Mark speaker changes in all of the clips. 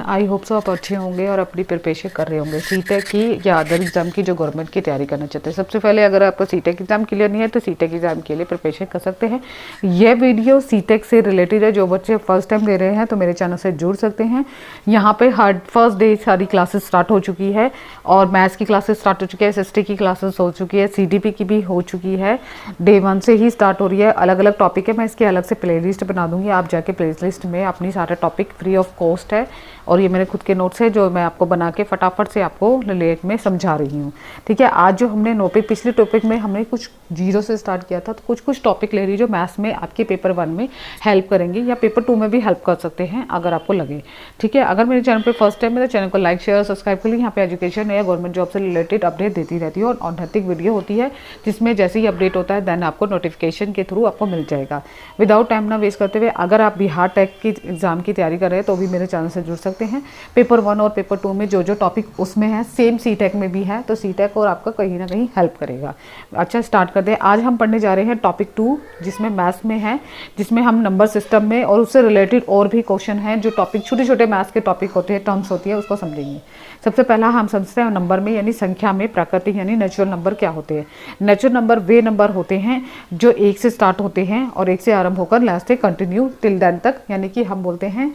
Speaker 1: I hope so आप अच्छे होंगे और अपनी प्रिपरेशन कर रहे होंगे सीटेक की या अदर एग्जाम की जो गवर्नमेंट की तैयारी करना चाहते हैं। सबसे पहले अगर आपका सीटेक एग्जाम क्लियर नहीं है तो सीटेक एग्जाम के लिए प्रिपरेशन कर सकते हैं। यह वीडियो सीटेक से रिलेटेड है। जो बच्चे फर्स्ट टाइम दे रहे हैं तो मेरे चैनल से जुड़ सकते हैं। यहाँ पे हर फर्स्ट डे सारी क्लासेस स्टार्ट हो चुकी है और मैथ्स की क्लासेस स्टार्ट हो चुकी है, SST की क्लासेस हो चुकी है, CDP की भी हो चुकी है। डे 1 से ही स्टार्ट हो रही है। अलग अलग टॉपिक है, मैं इसकी अलग से प्ले लिस्ट बना दूंगी। आप जाके प्ले लिस्ट में अपनी सारे टॉपिक फ्री ऑफ कॉस्ट है और ये मेरे खुद के नोट्स है जो मैं आपको बना के फटाफट से आपको रिलेट में समझा रही हूँ। ठीक है, आज जो हमने पिछले टॉपिक में हमने कुछ जीरो से स्टार्ट किया था, तो कुछ टॉपिक ले रही जो मैथ्स में आपके पेपर 1 में हेल्प करेंगे या पेपर 2 में भी हेल्प कर सकते हैं अगर आपको लगे। ठीक है, अगर मेरे चैनल पे फर्स्ट टाइम है तो चैनल को लाइक शेयर सब्सक्राइब कर लीजिए। यहाँ पे एजुकेशन या गवर्नमेंट जॉब से रिलेटेड अपडेट देती रहती है और ऑथेंटिक वीडियो होती है जिसमें जैसे ही अपडेट होता है देन आपको नोटिफिकेशन के थ्रू आपको मिल जाएगा। विदाउट टाइम ना वेस्ट करते हुए अगर आप बिहार टेक की एग्जाम की तैयारी कर रहे हैं तो भी मेरे चैनल से जुड़ सकते हैं। पेपर 1 और पेपर 2 में जो जो टॉपिक उसमें है सेम सीटेक में भी है, तो सीटेक और आपका कहीं ना कहीं हेल्प करेगा। अच्छा, स्टार्ट करते हैं। आज हम पढ़ने जा रहे हैं टॉपिक 2 जिसमें मैथ्स में है, जिसमें हम नंबर सिस्टम में और उससे रिलेटेड और भी क्वेश्चन हैं जो टॉपिक छोटे छोटे मैथ्स के टॉपिक होते हैं, टर्म्स होती है, उसको समझेंगे। सबसे पहला हम समझते हैं नंबर में यानी संख्या में प्राकृतिक यानी नेचुरल नंबर क्या होते हैं। नेचुरल नंबर वे नंबर होते हैं जो 1 से स्टार्ट होते हैं और 1 से आरंभ होकर लास्ट से कंटिन्यू टिल देन तक, यानी कि हम बोलते हैं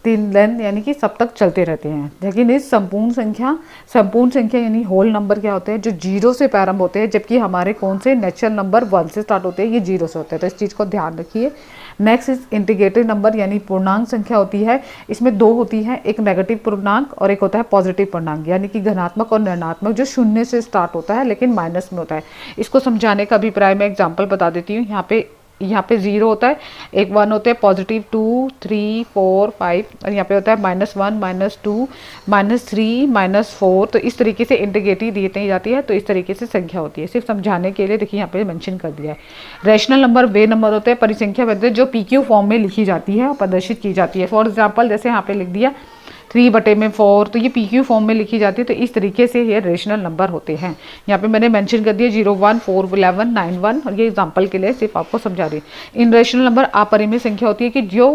Speaker 1: तीन लेन यानी कि सब तक चलते रहते हैं। लेकिन इस संपूर्ण संख्या यानी होल नंबर क्या होते हैं जो 0 से प्रारंभ होते हैं, जबकि हमारे कौन से नेचुरल नंबर 1 से स्टार्ट होते हैं, ये 0 से होते हैं, तो इस चीज़ को ध्यान रखिए। नेक्स्ट इज इंटीग्रेटेड नंबर यानी पूर्णांक संख्या होती है। इसमें 2 होती है, एक नेगेटिव पूर्णांक और एक होता है पॉजिटिव पूर्णांक, यानी कि धनात्मक और ऋणात्मक जो 0 से स्टार्ट होता है लेकिन माइनस में होता है। इसको समझाने का अभिप्राय मैं एग्जाम्पल बता देती हूँ। यहाँ पे 0 होता है, एक 1 होते हैं, पॉजिटिव 2 3 4 5 और यहाँ पे होता है -1 -2 -3 -4। तो इस तरीके से इंटीग्रेटिव दी जाती है, तो इस तरीके से संख्या होती है। सिर्फ समझाने के लिए देखिए यहाँ पे मेंशन कर दिया है। रैशनल नंबर वे नंबर होते हैं, परिसंख्या होते हैं जो PQ फॉर्म में लिखी जाती है और प्रदर्शित की जाती है। फॉर एग्जाम्पल जैसे यहाँ पे लिख दिया 3/4, तो ये PQ फॉर्म में लिखी जाती है, तो इस तरीके से ये रेशनल नंबर होते हैं। यहाँ पे मैंने मेंशन कर दिया 0 1 4 11 9 1 और ये एग्जांपल के लिए सिर्फ आपको समझा रही। इन रेशनल नंबर अपरिमेय संख्या होती है कि जो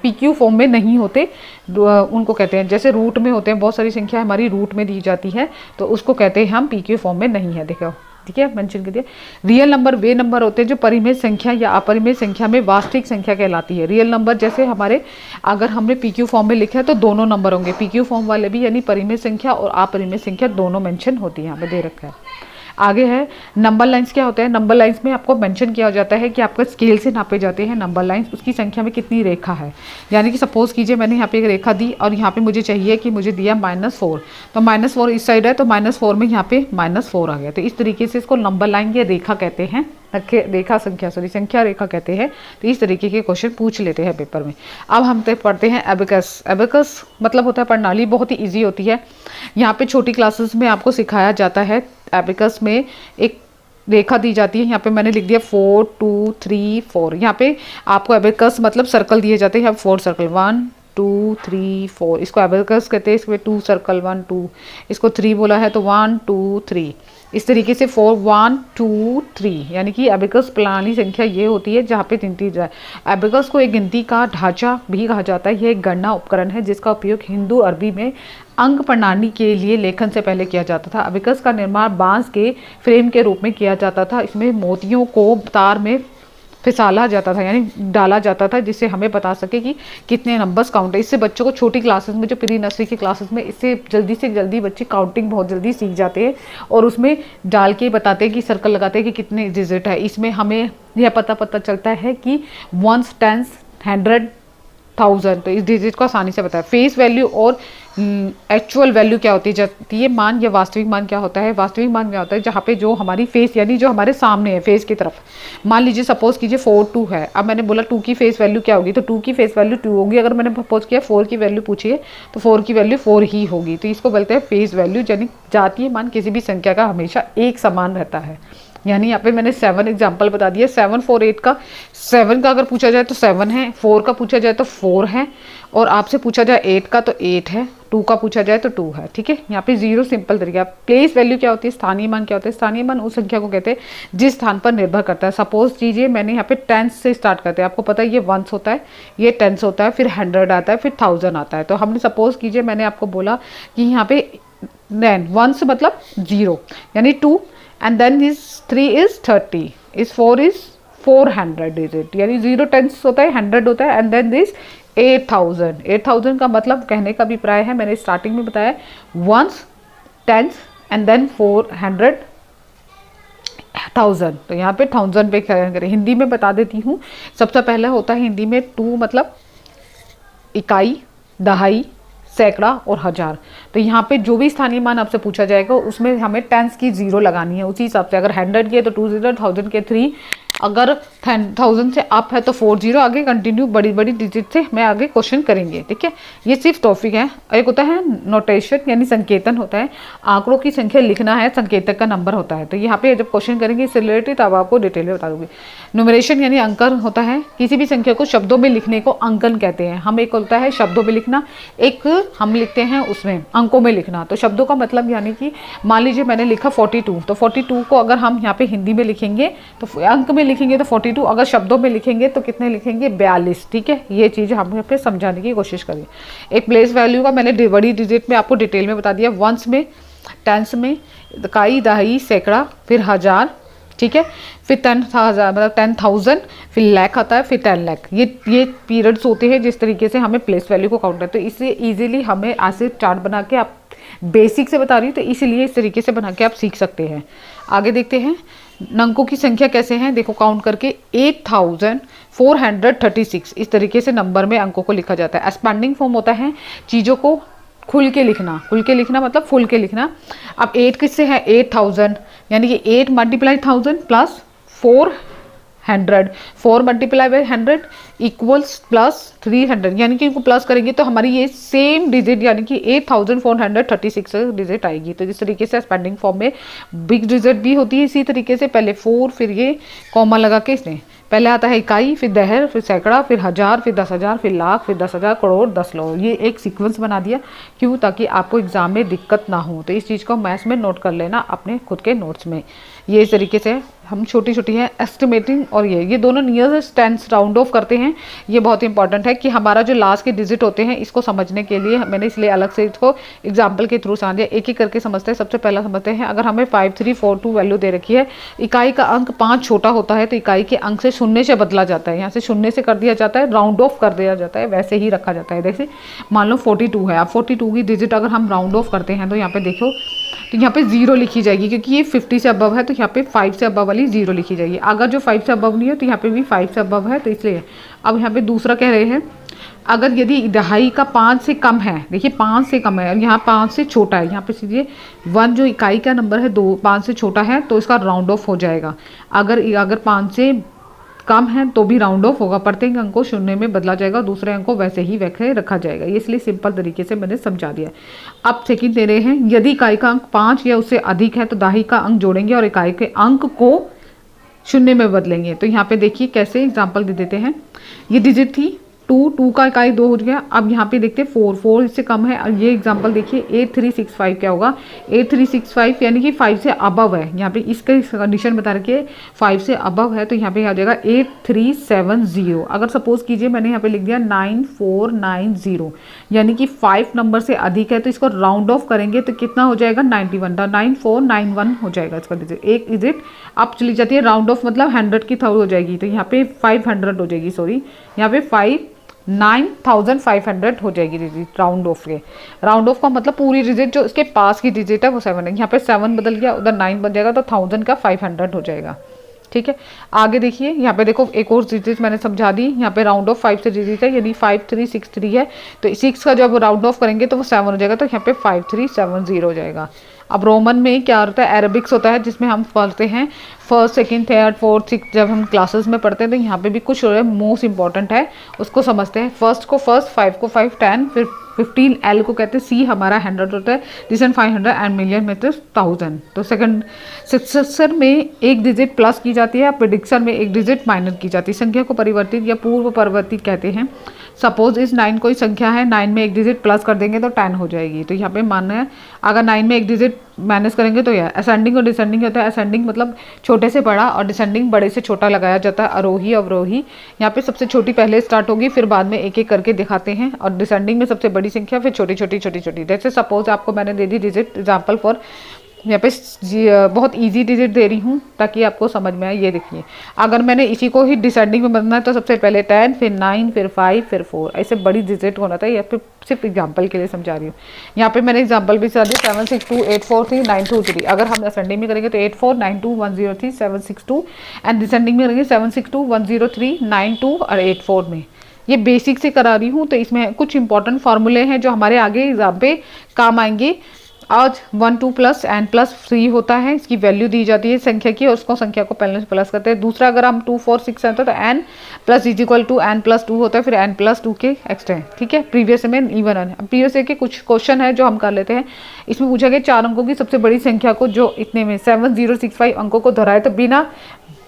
Speaker 1: PQ फॉर्म में नहीं होते उनको कहते हैं, जैसे रूट में होते हैं, बहुत सारी संख्या हमारी रूट में दी जाती है तो उसको कहते हैं हम PQ फॉर्म में नहीं है। देखो ठीक है, मेंशन कर दिया। रियल नंबर वे नंबर होते हैं जो परिमेय संख्या या अपरिमेय संख्या में वास्तविक संख्या कहलाती है। रियल नंबर जैसे हमारे अगर हमने PQ फॉर्म में लिखा है तो दोनों नंबर होंगे, PQ फॉर्म वाले भी, यानी परिमेय संख्या और अपरिमेय संख्या दोनों मेंशन होती है, यहाँ पे दे रखा है। आगे है नंबर लाइंस क्या होता है। नंबर लाइंस में आपको मेंशन किया जाता है कि आपका स्केल से नापे जाते हैं नंबर लाइंस, उसकी संख्या में कितनी रेखा है। यानी कि सपोज कीजिए मैंने यहाँ पे एक रेखा दी और यहाँ पे मुझे चाहिए कि मुझे दिया -4, तो -4 इस साइड है तो -4 में यहाँ पे -4 आ गया, तो इस तरीके से इसको नंबर लाइन या रेखा कहते हैं, रेखा संख्या रेखा कहते हैं। तो इस तरीके के क्वेश्चन पूछ लेते हैं पेपर में। अब हम पढ़ते हैं एबेकस। एबेकस मतलब होता है प्रणाली, बहुत ही ईजी होती है। यहाँ पे छोटी क्लासेस में आपको सिखाया जाता है। एबेकस में एक रेखा दी जाती है, यहाँ पे मैंने लिख दिया 4 2 3 4। यहाँ पे आपको एबेकस मतलब सर्कल दिए जाते हैं, 4 सर्कल 1 2 3 4, इसको एबेकस कहते हैं। इसमें 2 सर्कल 1 2, इसको 3 बोला है तो 1 2 3, इस तरीके से 4 1 2 3, यानी कि एबेकस प्रणाली संख्या ये होती है जहाँ पे गिनती जाए। एबेकस को एक गिनती का ढांचा भी कहा जाता है। यह एक गणना उपकरण है जिसका उपयोग हिंदू अरबी में अंक प्रणाली के लिए लेखन से पहले किया जाता था। एबेकस का निर्माण बांस के फ्रेम के रूप में किया जाता था। इसमें मोतियों को तार में फिसाला जाता था यानी डाला जाता था, जिससे हमें बता सके कि कितने नंबर्स काउंट है। इससे बच्चों को छोटी क्लासेस में, जो प्री नर्सरी की क्लासेस में, इससे जल्दी से जल्दी बच्चे काउंटिंग बहुत जल्दी सीख जाते हैं और उसमें डाल के बताते हैं कि सर्कल लगाते हैं कि कितने डिजिट है। इसमें हमें यह पता चलता है कि 1 10 100 1000, तो इस डिजिट को आसानी से बताया। फेस वैल्यू और एक्चुअल वैल्यू क्या होती है, ये मान या वास्तविक मान क्या होता है। वास्तविक मान क्या होता है जहाँ पे जो हमारी फेस यानी जो हमारे सामने है फेस की तरफ, मान लीजिए सपोज कीजिए 4 2 है। अब मैंने बोला 2 की फेस वैल्यू क्या होगी, तो 2 की फेस वैल्यू 2 होगी। अगर मैंने सपोज किया 4 की वैल्यू पूछिए तो 4 की वैल्यू 4 ही होगी। तो इसको बोलते हैं फेस वैल्यू, यानी जातीय मान किसी भी संख्या का हमेशा एक समान रहता है। यानी यहाँ पे मैंने 7 एग्जाम्पल बता दिया। 7 4 8 का 7 का अगर पूछा जाए तो 7 है, 4 का पूछा जाए तो 4 है, और आपसे पूछा जाए 8 का तो 8 है, 2 का पूछा जाए तो 2 है, ठीक है। यहाँ पे 0 सिंपल तरीका। प्लेस वैल्यू क्या होती है, स्थानीय मान क्या होता है, स्थानीय मान उस संख्या को कहते हैं जिस स्थान पर निर्भर करता है। सपोज कीजिए मैंने यहाँ पे टेंस से स्टार्ट करते हैं, आपको पता है ये वंस होता है, ये टेंस होता है, फिर 100 आता है, फिर 1000 आता है। तो हमने सपोज कीजिए मैंने आपको बोला कि यहाँ पे वंस मतलब 0 यानी 2, and then is 3 is 30, is 4 is 400 digit, यानी 0 टेंस होता है, 100 होता है, एंड देन दिस 8000। 8000 का मतलब कहने का अभिप्राय है, मैंने स्टार्टिंग में बताया, वंस, टेंस एंड देन 400 1000। तो यहाँ पे 1000 पे करें। हिंदी में बता देती हूँ, सबसे पहले होता है हिंदी में 2 मतलब इकाई, दहाई, सैकड़ा और हजार। तो यहाँ पे जो भी स्थानीय मान आपसे पूछा जाएगा उसमें हमें टेंस की 0 लगानी है उसी हिसाब से। अगर 100 के तो 2 0, 1000 के 3, अगर 1000 से अप है तो 4 0, आगे कंटिन्यू बड़ी बड़ी डिजिट से हमें आगे क्वेश्चन करेंगे, ठीक है। ये सिर्फ टॉपिक है। एक होता है नोटेशन यानी संकेतन होता है, आंकड़ों की संख्या लिखना है, संकेतक का नंबर होता है। तो यहाँ पे जब क्वेश्चन करेंगे इससे रिलेटेड तब आपको डिटेल में बता दूंगी। न्यूमरेशन यानी अंकन होता है, किसी भी संख्या को शब्दों में लिखने को अंकन कहते हैं। हम एक होता है शब्दों में लिखना, एक हम लिखते हैं उसमें अंकों में लिखना। तो शब्दों का मतलब यानी कि मान लीजिए मैंने लिखा 42, तो 42 को अगर हम यहाँ पे हिंदी में लिखेंगे तो अंक में लिखेंगे तो 42, अगर शब्दों में लिखेंगे तो कितने लिखेंगे, 42, ठीक है। ये चीज़ हम यहाँ पे समझाने की कोशिश करें। एक प्लेस वैल्यू का मैंने बड़ी डिजिट में आपको डिटेल में बता दिया, वंस में, टेंस में, इकाई, दहाई, सैकड़ा, फिर हजार, ठीक है, फिर 10,000 मतलब 10,000, फिर लाख आता है, फिर 10 लाख। ये पीरियड्स होते हैं जिस तरीके से हमें प्लेस वैल्यू को काउंट करते हैं। तो इससे इजीली हमें ऐसे चार्ट बना के, आप बेसिक से बता रही हूँ तो इसीलिए इस तरीके से बना के आप सीख सकते हैं। आगे देखते हैं अंकों की संख्या कैसे हैं, देखो काउंट करके 8436 इस तरीके से नंबर में अंकों को लिखा जाता है। एक्सपेंडिंग फॉर्म होता है चीज़ों को खुल के लिखना, खुल के लिखना मतलब फुल के लिखना। अब 8 किससे है, 8000 यानी कि 8 multiply 1000 plus 400, 4 multiply by 100 equals plus 300, यानी कि इनको प्लस करेंगे तो हमारी ये सेम डिजिट यानी कि 8436 डिजिट आएगी। तो इस तरीके से एक्सपेंडिंग फॉर्म में बिग डिजिट भी होती है इसी तरीके से, पहले 4 फिर ये कॉमा लगा के इसने पहले आता है इकाई, फिर दहर, फिर सैकड़ा, फिर हजार, फिर 10,000, फिर लाख, फिर 10,000, करोड़, 10 लाख। ये एक सीक्वेंस बना दिया, क्यों, ताकि आपको एग्जाम में दिक्कत ना हो। तो इस चीज़ को मैथ्स में नोट कर लेना अपने खुद के नोट्स में। ये इस तरीके से हम छोटी छोटी हैं एस्टिमेटिंग, और ये दोनों नियरेस्ट टेंस राउंड ऑफ करते हैं। ये बहुत इंपॉर्टेंट है कि हमारा जो लास्ट के डिजिट होते हैं इसको समझने के लिए मैंने इसलिए अलग से इसको एग्जाम्पल के थ्रू समझ दिया। एक एक करके समझते हैं। सबसे पहला समझते हैं, अगर हमें 5342 वैल्यू दे रखी है, इकाई का अंक 5 छोटा होता है तो इकाई के अंक से शून्य से बदला जाता है, यहाँ से शून्य से कर दिया जाता है, राउंड ऑफ कर दिया जाता है, वैसे ही रखा जाता है। जैसे मान लो 42 है, अब 42 की डिजिट अगर हम राउंड ऑफ करते हैं तो यहाँ पे देखो, तो यहाँ पे 0 लिखी जाएगी क्योंकि ये 50 से अबव है, तो यहाँ पे 5 से अबव वाली 0 लिखी जाएगी। अगर जो 5 से अबव नहीं है तो यहाँ पे भी 5 से अबव है, तो इसलिए। अब यहाँ पे दूसरा कह रहे हैं, अगर यदि दहाई का 5 से कम है, देखिए 5 से कम है और यहाँ 5 से छोटा है, यहाँ पे सीधे 1 जो इकाई का नंबर है 2 5 से छोटा है तो इसका राउंड ऑफ हो जाएगा। अगर 5 से कम है तो भी राउंड ऑफ होगा, प्रत्येक अंक को शून्य में बदला जाएगा, दूसरे अंक को वैसे ही वैसे रखा जाएगा। ये इसलिए सिंपल तरीके से मैंने समझा दिया। अब सेकंड दे रहे हैं, यदि इकाई का अंक 5 या उससे अधिक है तो दहाई का अंक जोड़ेंगे और इकाई के अंक को शून्य में बदलेंगे। तो यहाँ पे देखिए कैसे एग्जाम्पल दे देते हैं। ये डिजिट थी 2 का इकाई 2 हो गया। अब यहाँ पे देखते हैं 4 इससे कम है। और ये एग्जांपल देखिए 8365 क्या होगा, 8365 यानी कि 5 से अबव है। यहाँ पे इसका कंडीशन बता रखिए 5 से अबव है, तो यहाँ पे आ जाएगा 8370। अगर सपोज कीजिए मैंने यहाँ पे लिख दिया 9490 यानी कि 5 नंबर से अधिक है, तो इसको राउंड ऑफ करेंगे तो कितना हो जाएगा 91, 9491 हो जाएगा इसका डिजिट। एक डिजिट अब चली जाती है राउंड ऑफ, मतलब 100 की 1000 हो जाएगी, तो यहाँ पे 500 हो जाएगी, सॉरी यहाँ पे 9500 हो जाएगी डिजिट राउंड ऑफ के। राउंड ऑफ का मतलब पूरी डिजिट जो इसके पास की डिजिट है वो 7 है। यहाँ पे 7 बदल गया, उधर 9 बन जाएगा, तो 1000 का 500 हो जाएगा। ठीक है, आगे देखिए यहाँ पे देखो एक और डिजिट मैंने समझा दी। यहाँ पे राउंड ऑफ 5 से डिजिट है, यदि 5363 है तो 6 का जब राउंड ऑफ करेंगे तो वो 7 हो जाएगा, तो यहाँ पे 5370 हो जाएगा। अब रोमन में क्या होता है, अरेबिक्स होता है जिसमें हम पढ़ते हैं first second third fourth six, जब हम क्लासेस में पढ़ते हैं तो यहाँ पे भी कुछ मोस्ट इंपॉर्टेंट है उसको समझते हैं। फर्स्ट को फर्स्ट, 5 को 5, 10, फिर 15, एल को कहते हैं, सी हमारा 100 होता है, डिसन 500 एंड मिलियन में तो 1000। तो सेकंड सक्सेसर में एक डिजिट प्लस की जाती है, प्रेडिक्शन में एक डिजिट माइनस की जाती है। संख्या को परिवर्तित या पूर्व परिवर्तित कहते हैं। सपोज इस 9 कोई संख्या है, 9 में एक डिजिट प्लस कर देंगे तो 10 हो जाएगी। तो यहाँ पे मानना है अगर 9 में एक डिजिट माइनस करेंगे तो यह असेंडिंग और डिसेंडिंग होता है। असेंडिंग मतलब छोटे से बड़ा और डिसेंडिंग बड़े से छोटा लगाया जाता है, आरोही अवरोही। यहाँ पे सबसे छोटी पहले स्टार्ट होगी, फिर बाद में एक एक करके दिखाते हैं, और डिसेंडिंग में सबसे बड़ी संख्या, फिर छोटी छोटी छोटी छोटी। जैसे सपोज आपको मैंने दे दी डिजिट एग्जाम्पल फॉर, यहाँ पे बहुत इजी डिजिट दे रही हूँ ताकि आपको समझ में आए। ये देखिए अगर मैंने इसी को ही डिसेंडिंग में बनना है तो सबसे पहले 10, फिर 9, फिर 5, फिर 4, ऐसे बड़ी डिजिट होना था। या फिर सिर्फ एग्जांपल के लिए समझा रही हूँ। यहाँ पे मैंने एग्जांपल भी समझा दिया, 762843923। अगर हम असेंडिंग में करेंगे तो 8492103 762, एंड डिसेंडिंग में करेंगे 7621039 और 84 में। ये बेसिक से करा रही हूँ तो इसमें कुछ इंपॉर्टेंट फार्मूले हैं जो हमारे आगे एग्जाम पे काम आएंगे। आज 1 2 प्लस एन प्लस 3 होता है, इसकी वैल्यू दी जाती है संख्या की और उसको संख्या को पहले से प्लस करते हैं। दूसरा अगर हम 2 4 6 आता है तो n plus is equal to n plus 2 होता है, फिर एन प्लस 2 के एक्स्ट्रा है। ठीक है, प्रीवियस में इवन एन। प्रीवियस के कुछ क्वेश्चन है जो हम कर लेते हैं। इसमें पूछा गया 4 अंकों की सबसे बड़ी संख्या को जो इतने में 7065 अंकों को दोहराए तो बिना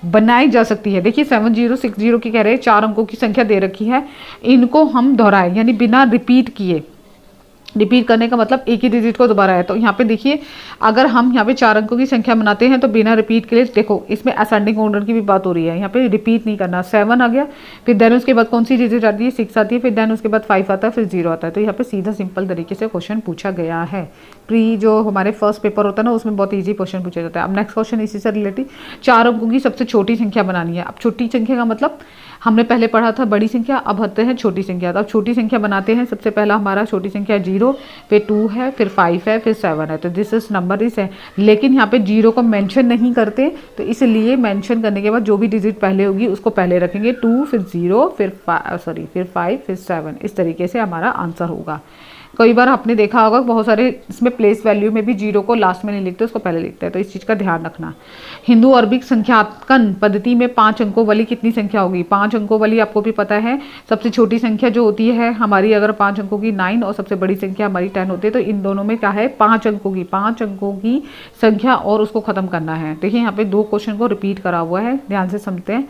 Speaker 1: बनाई जा सकती है। देखिए 7060 की कह रहे हैं, 4 अंकों की संख्या दे रखी है, इनको हम दोहराए यानी बिना रिपीट किए। रिपीट करने का मतलब एक ही डिजिट को दोबारा है। तो यहाँ पे देखिए अगर हम यहाँ पे 4 अंकों की संख्या बनाते हैं तो बिना रिपीट के लिए, देखो इसमें असेंडिंग ऑर्डर की भी बात हो रही है, यहाँ पे रिपीट नहीं करना। 7 आ गया, फिर देन उसके बाद कौन सी डिजिट आती है, 6 आती है, फिर देन उसके बाद 5 आता है, फिर 0 आता है। तो यहाँ पे सीधा सिंपल तरीके से क्वेश्चन पूछा गया है। प्री जो हमारे फर्स्ट पेपर होता है ना उसमें बहुत ईजी क्वेश्चन पूछा जाता है। अब नेक्स्ट क्वेश्चन इसी से रिलेटेड, 4 अंकों की सबसे छोटी संख्या बनानी है। अब छोटी संख्या का मतलब हमने पहले पढ़ा था बड़ी संख्या, अब आते हैं छोटी संख्या। तो अब छोटी संख्या बनाते हैं। सबसे पहला हमारा छोटी संख्या 0, फिर 2 है, फिर 5 है, फिर 7 है। तो दिस इज नंबर इस है, लेकिन यहाँ पे 0 को मेंशन नहीं करते, तो इसलिए मेंशन करने के बाद जो भी डिजिट पहले होगी उसको पहले रखेंगे। 2 फिर 0 फिर 5 फिर 7, इस तरीके से हमारा आंसर होगा। कई बार आपने देखा होगा बहुत सारे इसमें प्लेस वैल्यू में भी 0 को लास्ट में नहीं लिखते, उसको पहले लिखते हैं, तो इस चीज़ का ध्यान रखना। हिंदू अरबिक संख्यात्मक पद्धति में 5 अंकों वाली कितनी संख्या होगी। 5 अंकों वाली आपको भी पता है, सबसे छोटी संख्या जो होती है हमारी अगर 5 अंकों की 9 और सबसे बड़ी संख्या हमारी 10 होती है, तो इन दोनों में क्या है 5 अंकों की संख्या और उसको खत्म करना है। देखिए यहाँ पे 2 क्वेश्चन को रिपीट करा हुआ है, ध्यान से समझते हैं।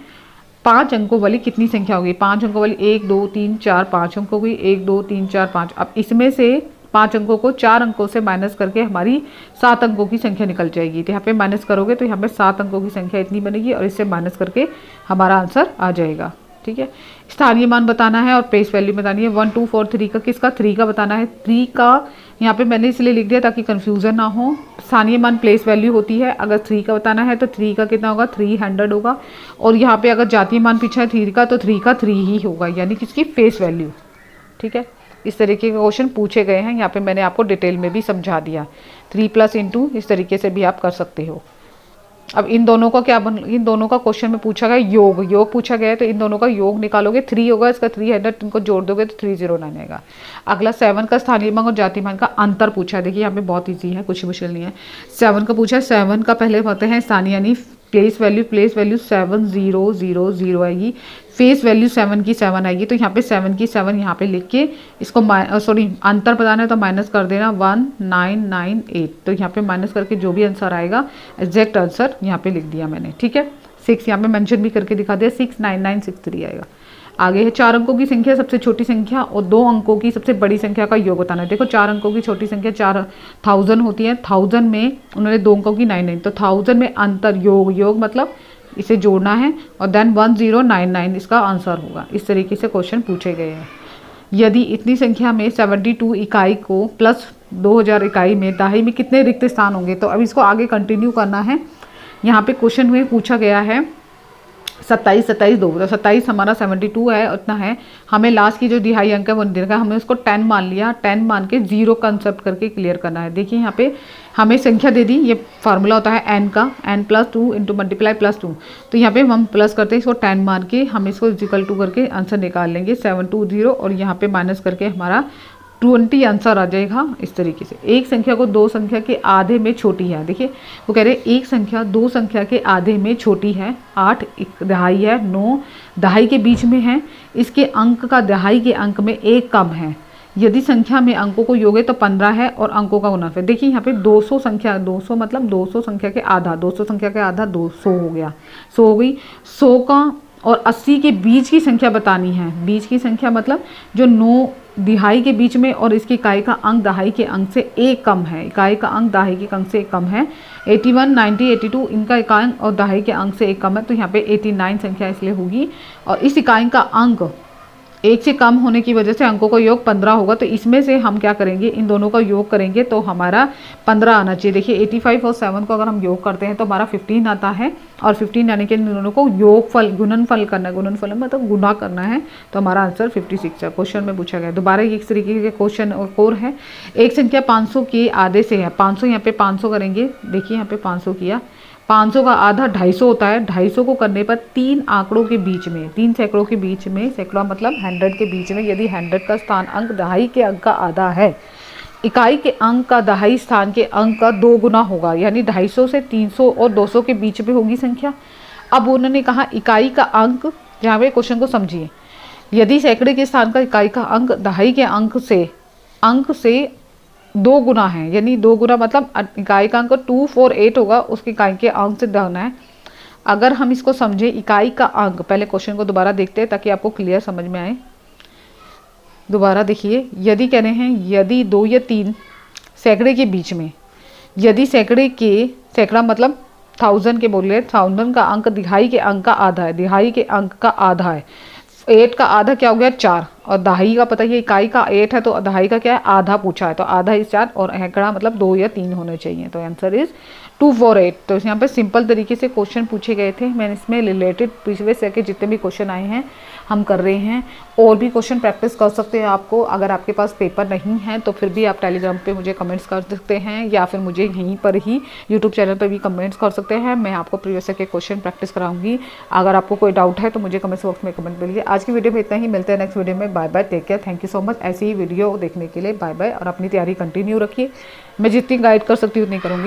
Speaker 1: 5 अंकों वाली कितनी संख्या होगी, 5 अंकों वाली 1 2 3 4 5 अंकों की, 1 2 3 4 5। अब इसमें से 5 अंकों को 4 अंकों से माइनस करके हमारी 7 अंकों की संख्या निकल जाएगी। तो यहाँ पे माइनस करोगे तो यहाँ पे 7 अंकों की संख्या इतनी बनेगी और इससे माइनस करके हमारा आंसर आ जाएगा। ठीक है, स्थानीय मान बताना है और प्लेस वैल्यू बतानी है। 1 2 4 3 का किसका, 3 का बताना है। 3 का यहाँ पे मैंने इसलिए लिख दिया ताकि कंफ्यूजन ना हो। स्थानीय मान प्लेस वैल्यू होती है, अगर 3 का बताना है तो 3 का कितना होगा, 300 होगा। और यहाँ पे अगर जातीय मान पूछा है 3 का तो 3 का 3 ही होगा, यानी किसकी फेस वैल्यू। ठीक है, इस तरीके के क्वेश्चन पूछे गए हैं। यहाँ पे मैंने आपको डिटेल में भी समझा दिया। 3 + इंटू इस तरीके से भी आप कर सकते हो। अब इन दोनों का इन दोनों का क्वेश्चन में पूछा गया योग पूछा गया है, तो इन दोनों का योग निकालोगे 3 होगा, इसका 300 इनको जोड़ दोगे तो 309 आएगा। अगला 7 का स्थानीय मान और जातीय मान का अंतर पूछा है। देखिए यहाँ पे बहुत ईजी है, कुछ मुश्किल नहीं है। 7 का पूछा है, 7 का पहले होते हैं स्थानीय यानी प्लेस वैल्यू 7000 आएगी, फेस वैल्यू 7 की 7 आएगी। तो यहाँ पे 7 की 7 यहाँ पे लिख के इसको अंतर बताना है तो माइनस कर देना 1998। तो यहाँ पे माइनस करके जो भी आंसर आएगा एग्जैक्ट आंसर यहाँ पे लिख दिया मैंने। ठीक है, 6 यहाँ पे मेंशन भी करके दिखा दिया, 69963 आएगा। आगे है 4 अंकों की संख्या सबसे छोटी संख्या और 2 अंकों की सबसे बड़ी संख्या का योग बताना है। देखो 4 अंकों की छोटी संख्या 4000 होती है, 1000 में उन्होंने 2 अंकों की 99, तो 1000 में अंतर योग मतलब इसे जोड़ना है और देन 1099 इसका आंसर होगा। इस तरीके से क्वेश्चन पूछे गए हैं। यदि इतनी संख्या में 72 इकाई को प्लस 2000 इकाई में दाही में कितने रिक्त स्थान होंगे। तो अब इसको आगे कंटिन्यू करना है। यहाँ पे क्वेश्चन में पूछा गया है 27 2, तो 27 हमारा 72 है, उतना है। हमें लास्ट की जो दिहाई अंक है वो नहीं देखा, हमने उसको 10 मान लिया, 10 मान के 0 कंसेप्ट करके क्लियर करना है। देखिए यहाँ पे हमें संख्या दे दी, ये फार्मूला होता है n का, n + 2 इंटू मल्टीप्लाई +2। तो यहाँ पे हम प्लस करते हैं, इसको 10 मान के हम इसको इक्वल टू करके आंसर निकाल लेंगे 720 और यहाँ पे माइनस करके हमारा 20 आंसर आ जाएगा इस तरीके से। एक संख्या को दो संख्या के आधे में छोटी है, देखिए वो कह रहे हैं एक संख्या दो संख्या के आधे में छोटी है, 8 एक दहाई है, 9 दहाई के बीच में है, इसके अंक का दहाई के अंक में 1 कम है, यदि संख्या में अंकों को योग है तो 15 है और अंकों का गुणनफल। देखिए यहाँ पे 200 संख्या, 200 मतलब 200 संख्या के आधा, 200 संख्या के आधा 200 हो गया, 100 हो गई। 100 का और 80 के बीच की संख्या बतानी है, बीच की संख्या मतलब जो 9 दिहाई के बीच में और इसकी इकाई का अंक दहाई के अंक से 1 कम है, इकाई का अंक दहाई के अंक से 1 कम है। 81, 90, 82 इनका इकाई और दहाई के अंक से 1 कम है, तो यहाँ पे 89 संख्या इसलिए होगी। और इस इकाई का अंक 1 से कम होने की वजह से अंकों का योग 15 होगा, तो इसमें से हम क्या करेंगे, इन दोनों का योग करेंगे तो हमारा 15 आना चाहिए। देखिए 85 और 7 को अगर हम योग करते हैं तो हमारा 15 आता है, और 15 यानी कि इन दोनों को योगफल गुणनफल करना है, गुणनफल मतलब गुणा करना है, तो हमारा आंसर 56 है। क्वेश्चन में पूछा गया। दोबारा इस तरीके के क्वेश्चन और है। एक संख्या 500 के आधे से है, 500 यहाँ पे 500 करेंगे, देखिए यहाँ पे 500 किया, 500 का आधा 250 होता है, 250 को करने पर 3 आंकड़ों के बीच में, 3 सैकड़ों के बीच में, सैकड़ा मतलब 100 के बीच में, यदि 100 का स्थान अंक दहाई के अंक का आधा है, इकाई के अंक का दहाई स्थान के अंक का 2 गुना होगा, यानी 250 से 300 और 200 के बीच में होगी संख्या। अब उन्होंने कहा इकाई का अंक, यहाँ पे क्वेश्चन को समझिए, यदि सैकड़े के स्थान का इकाई का अंक दहाई के अंक से 2 गुना है, यानी 2 गुना मतलब इकाई का अंक 248 होगा, उसकी इकाई के अंक से होना है। अगर हम इसको समझे इकाई का अंक, पहले क्वेश्चन को दोबारा देखते हैं ताकि आपको क्लियर समझ में आए। दोबारा देखिए, यदि कह रहे हैं यदि 2 या 3 सैकड़े के बीच में, यदि सैकड़ा मतलब 1000 के बोल रहे, 1000 का अंक दिहाई के अंक का आधा है, दिहाई के अंक का आधा है, 8 का आधा क्या हो गया 4, और दहाई का पता है इकाई का 8 है, तो दहाई का क्या है आधा पूछा है, तो आधा इस 4 और सैकड़ा मतलब 2 या 3 होने चाहिए, तो आंसर इज 248। तो यहाँ पे सिंपल तरीके से क्वेश्चन पूछे गए थे, मैंने इसमें रिलेटेड पिछले से के जितने भी क्वेश्चन आए हैं हम कर रहे हैं। और भी क्वेश्चन प्रैक्टिस कर सकते हैं आपको, अगर आपके पास पेपर नहीं है तो फिर भी आप टेलीग्राम पे मुझे कमेंट्स कर सकते हैं, या फिर मुझे यहीं पर ही यूट्यूब चैनल पर भी कमेंट्स कर सकते हैं। मैं आपको प्रीवियस के क्वेश्चन प्रैक्टिस कराऊंगी। अगर आपको कोई डाउट है तो मुझे कमेंट्स बॉक्स में कमेंट करिए। आज की वीडियो में इतना ही, मिलते हैं नेक्स्ट वीडियो में। Bye bye, take care, thank you so much. ऐसी ही वीडियो देखने के लिए बाय बाय, और अपनी तैयारी कंटिन्यू रखिए। मैं जितनी गाइड कर सकती हूँ उतनी करूँगी।